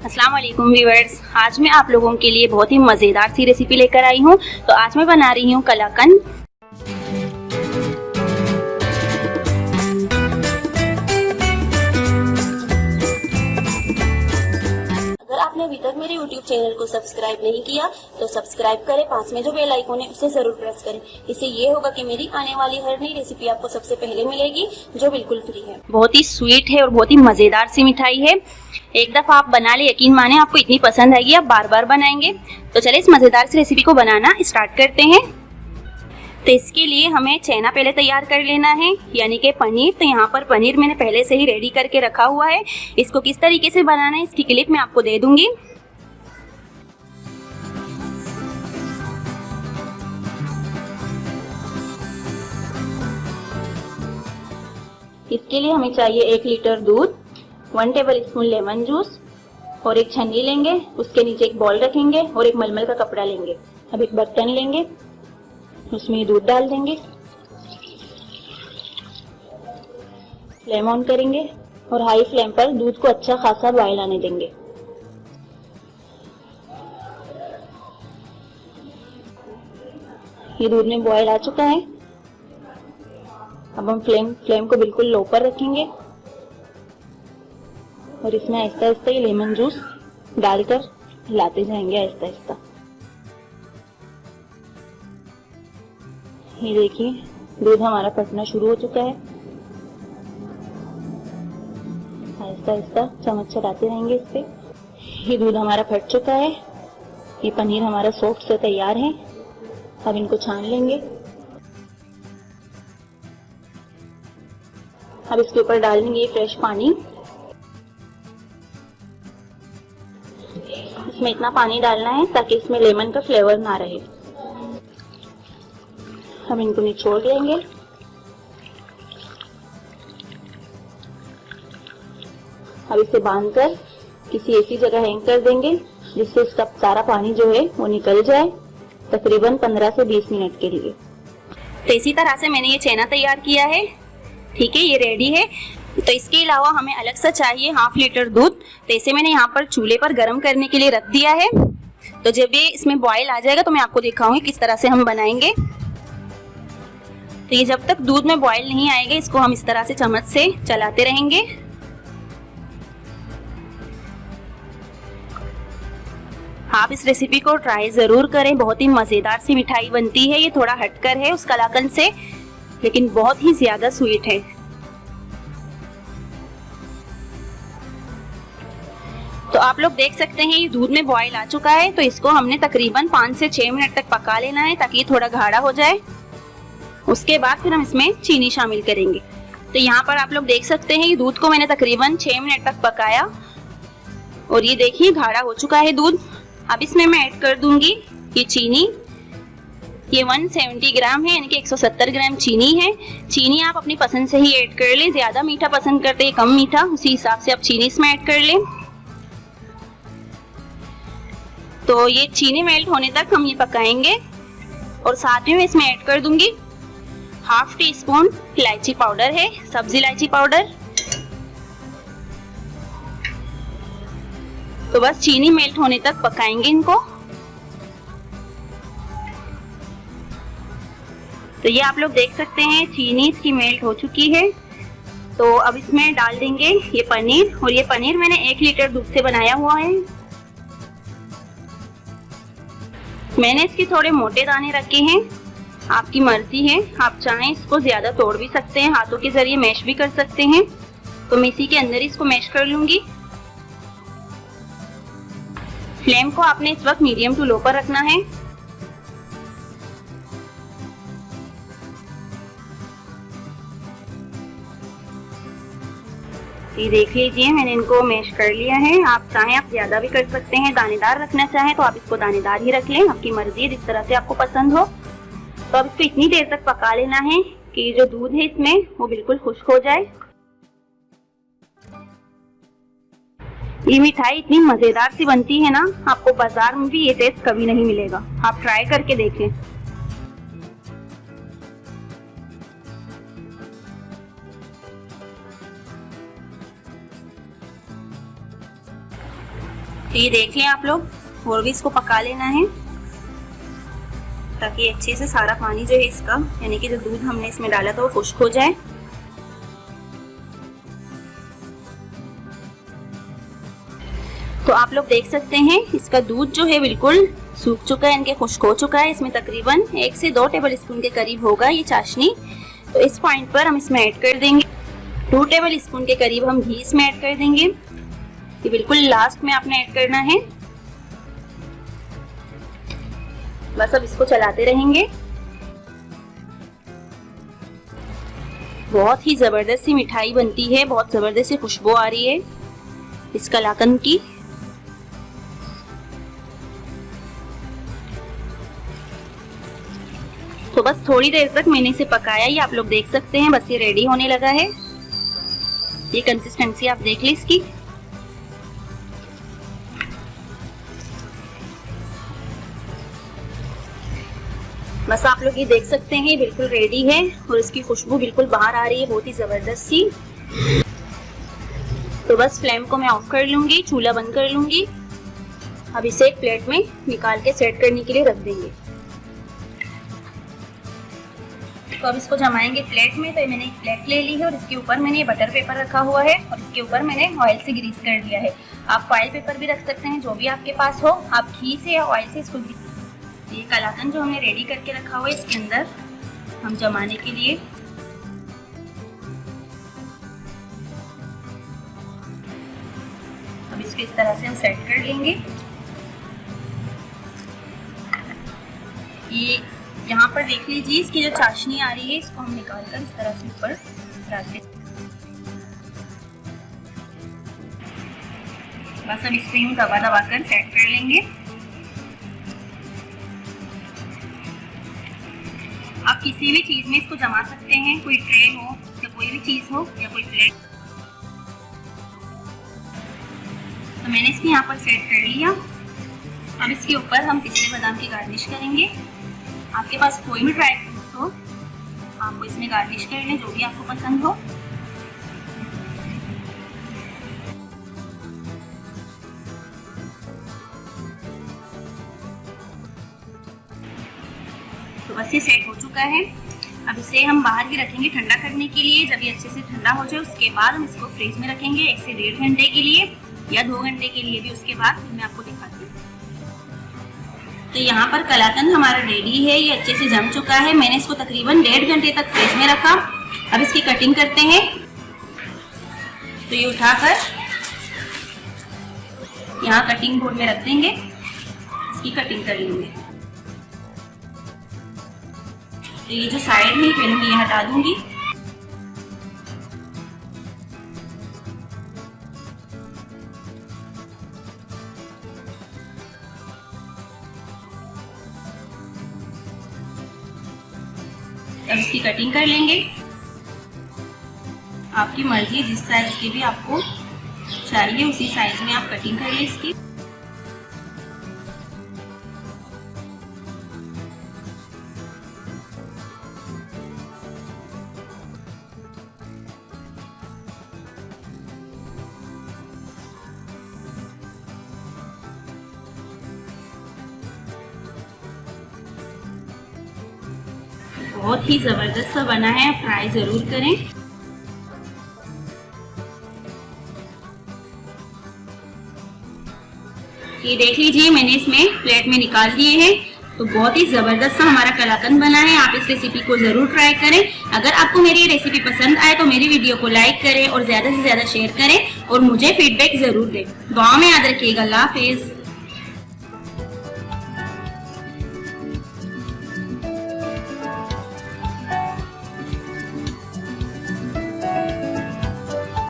अस्सलाम वालेकुम व्यूअर्स, आज मैं आप लोगों के लिए बहुत ही मज़ेदार सी रेसिपी लेकर आई हूँ। तो आज मैं बना रही हूँ कलाकंद। अगर आपने अभी तक मेरे YouTube चैनल को सब्सक्राइब नहीं किया तो सब्सक्राइब करें, पास में जो बेल आइकन है उसे जरूर प्रेस करें। इससे ये होगा कि मेरी आने वाली हर नई रेसिपी आपको सबसे पहले मिलेगी, जो बिल्कुल फ्री है। बहुत ही स्वीट है और बहुत ही मज़ेदार सी मिठाई है। एक दफ़ा आप बना ले, यकीन माने आपको इतनी पसंद आएगी, आप बार बार बनाएंगे। तो चलिए इस मज़ेदार सी रेसिपी को बनाना स्टार्ट करते हैं। तो इसके लिए हमें छेना पहले तैयार कर लेना है, यानी कि पनीर। तो यहाँ पर पनीर मैंने पहले से ही रेडी करके रखा हुआ है। इसको किस तरीके से बनाना है इसकी क्लिप मैं आपको दे दूंगी। इसके लिए हमें चाहिए 1 लीटर दूध, 1 टेबल स्पून लेमन जूस और एक छन्नी लेंगे। उसके नीचे एक बॉल रखेंगे और एक मलमल का कपड़ा लेंगे। अब एक बर्तन लेंगे, उसमें दूध डाल देंगे, फ्लेम ऑन करेंगे और हाई फ्लेम पर दूध को अच्छा खासा बॉयल आने देंगे। ये दूध में बॉयल आ चुका है। अब हम फ्लेम को बिल्कुल लो पर रखेंगे और इसमें आहिस्ता आहिस्ता ये लेमन जूस डालकर हिलाते जाएंगे आहिस्ता आहिस्ता। ये देखिए दूध हमारा फटना शुरू हो चुका है। आहिस्ता आहिस्ता चम्मच चलाते रहेंगे इस पे। ये दूध हमारा फट चुका है। ये पनीर हमारा सॉफ्ट से तैयार है। अब इनको छान लेंगे। अब इसके ऊपर डाल देंगे फ्रेश पानी। इसमें इतना पानी डालना है ताकि इसमें लेमन का फ्लेवर ना रहे। हम इनको निचोड़ लेंगे। अब इसे बांधकर किसी ऐसी जगह हैंग कर देंगे जिससे इसका सारा पानी जो है वो निकल जाए, तकरीबन 15 से 20 मिनट के लिए। तो इसी तरह से मैंने ये छेना तैयार किया है। ठीक है, ये रेडी है। तो इसके अलावा हमें अलग से चाहिए 1/2 लीटर दूध। तो इसे मैंने यहाँ पर चूल्हे पर गर्म करने के लिए रख दिया है। तो जब ये इसमें बॉयल आ जाएगा तो मैं आपको दिखाऊंगी किस तरह से हम बनाएंगे। तो ये जब तक दूध में बॉयल नहीं आएगा, इसको हम इस तरह से चम्मच से चलाते रहेंगे। आप इस रेसिपी को ट्राई जरूर करें, बहुत ही मजेदार सी मिठाई बनती है। ये थोड़ा हटकर है उस कलाकंद से, लेकिन बहुत ही ज्यादा स्वीट है। तो आप लोग देख सकते हैं ये दूध में बॉयल आ चुका है। तो इसको हमने तकरीबन 5 से 6 मिनट तक पका लेना है ताकि ये थोड़ा गाढ़ा हो जाए। उसके बाद फिर हम इसमें चीनी शामिल करेंगे। तो यहाँ पर आप लोग देख सकते हैं ये दूध को मैंने तकरीबन 6 मिनट तक पकाया और ये देखिए गाढ़ा हो चुका है दूध। अब इसमें मैं ऐड कर दूंगी ये चीनी। ये 170 ग्राम है, यानी कि 170 ग्राम चीनी है। चीनी आप अपनी पसंद से ही ऐड कर लें। ज्यादा मीठा पसंद करते हैं, कम मीठा, उसी हिसाब से आप चीनी इसमें ऐड कर लें। तो ये चीनी मेल्ट होने तक हम ये पकाएंगे और साथ में इसमें ऐड कर दूंगी 1/2 टीस्पून इलायची पाउडर है, सब्जी इलायची पाउडर। तो बस चीनी मेल्ट होने तक पकाएंगे इनको। तो ये आप लोग देख सकते हैं चीनी इसकी मेल्ट हो चुकी है। तो अब इसमें डाल देंगे ये पनीर। और ये पनीर मैंने 1 लीटर दूध से बनाया हुआ है। मैंने इसके थोड़े मोटे दाने रखे हैं, आपकी मर्जी है। आप चाहें इसको ज्यादा तोड़ भी सकते हैं, हाथों के जरिए मैश भी कर सकते हैं। तो मैं इसी के अंदर इसको मैश कर लूंगी। फ्लेम को आपने इस वक्त मीडियम टू लो पर रखना है। ये देख लीजिए मैंने इनको मैश कर लिया है। आप चाहें आप ज्यादा भी कर सकते हैं, दानेदार रखना चाहें तो आप इसको दानेदार ही रख लें, आपकी मर्जी है, जिस तरह से आपको पसंद हो। तो अब इसको इतनी देर तक पका लेना है कि जो दूध है इसमें वो बिल्कुल खुश्क हो जाए। ये मिठाई इतनी मजेदार सी बनती है ना, आपको बाजार में भी ये टेस्ट कभी नहीं मिलेगा। आप ट्राई करके देखें। तो ये देख लें आप लोग, और भी इसको पका लेना है ताकि अच्छे से सारा पानी जो है इसका, यानी कि जो दूध हमने इसमें डाला था वो खुश्क हो जाए। तो आप लोग देख सकते हैं इसका दूध जो है बिल्कुल सूख चुका है, इनके खुश्क हो चुका है। इसमें तकरीबन 1 से 2 टेबल स्पून के करीब होगा ये चाशनी। तो इस पॉइंट पर हम इसमें ऐड कर देंगे 2 टेबल स्पून के करीब हम घी इसमें ऐड कर देंगे। ये बिल्कुल लास्ट में आपने ऐड करना है। बस अब इसको चलाते रहेंगे। बहुत ही जबरदस्त सी मिठाई बनती है, बहुत जबरदस्त सी खुशबू आ रही है इस कलाकंद की। तो बस थोड़ी देर तक मैंने इसे पकाया, ये आप लोग देख सकते हैं। बस ये रेडी होने लगा है। ये कंसिस्टेंसी आप देख लीजिए इसकी। बस आप लोग ये देख सकते हैं बिल्कुल रेडी है और इसकी खुशबू बिल्कुल बाहर आ रही है, बहुत ही जबरदस्त सी। तो बस फ्लेम को मैं ऑफ कर लूंगी, चूल्हा बंद कर लूंगी। अब इसे एक प्लेट में निकाल के सेट करने के लिए रख देंगे। तो अब इसको जमाएंगे प्लेट में। तो मैंने एक प्लेट ले ली है और इसके ऊपर मैंने बटर पेपर रखा हुआ है और इसके ऊपर मैंने ऑयल से ग्रीस कर दिया है। आप फॉइल पेपर भी रख सकते हैं, जो भी आपके पास हो। आप घी से या ऑयल से इसको, ये कलाकंद जो हमने रेडी करके रखा हुआ है इसके अंदर हम जमाने के लिए अब इसको इस तरह से हम सेट कर लेंगे। ये यहाँ पर देख लीजिए इसकी जो चाशनी आ रही है इसको हम निकाल कर इस तरह से ऊपर डाल दें। बस अब इसको यूं दबा दबा कर सेट कर लेंगे। आप किसी भी चीज में इसको जमा सकते हैं, कोई ट्रे हो या कोई भी चीज हो या कोई प्लेट। तो मैंने इसको यहाँ पर सेट कर लिया। अब इसके ऊपर हम पिस्ते बादाम की गार्निश करेंगे। आपके पास कोई भी ड्राई फ्रूट हो आपको इसमें गार्निश कर लें, जो भी आपको पसंद हो। तो बस ये सेट हो चुका है। अब इसे हम बाहर ही रखेंगे ठंडा करने के लिए। जब ये अच्छे से ठंडा हो जाए उसके बाद हम इसको फ्रिज में रखेंगे 1 से 1.5 घंटे के लिए या 2 घंटे के लिए भी। उसके बाद मैं आपको दिखाती हूँ। तो यहाँ पर कलाकंद हमारा रेडी है, ये अच्छे से जम चुका है। मैंने इसको तकरीबन 1.5 घंटे तक फ्रिज में रखा। अब इसकी कटिंग करते हैं। तो ये उठाकर यहाँ कटिंग बोर्ड में रख देंगे, इसकी कटिंग कर लेंगे। तो ये जो साइड में पहले मैं ये हटा दूंगी। अब इसकी कटिंग कर लेंगे। आपकी मर्जी, जिस साइज की भी आपको चाहिए उसी साइज में आप कटिंग कर लें इसकी। बहुत ही जबरदस्त सा बना है, आप ट्राई जरूर करें। ये देख लीजिए मैंने इसमें प्लेट में निकाल दिए हैं। तो बहुत ही जबरदस्त सा हमारा कलाकंद बना है। आप इस रेसिपी को जरूर ट्राई करें। अगर आपको मेरी ये रेसिपी पसंद आए तो मेरी वीडियो को लाइक करें और ज्यादा से ज्यादा शेयर करें और मुझे फीडबैक जरूर दें। दुआ में याद रखिएगा। अल्लाह हाफिज।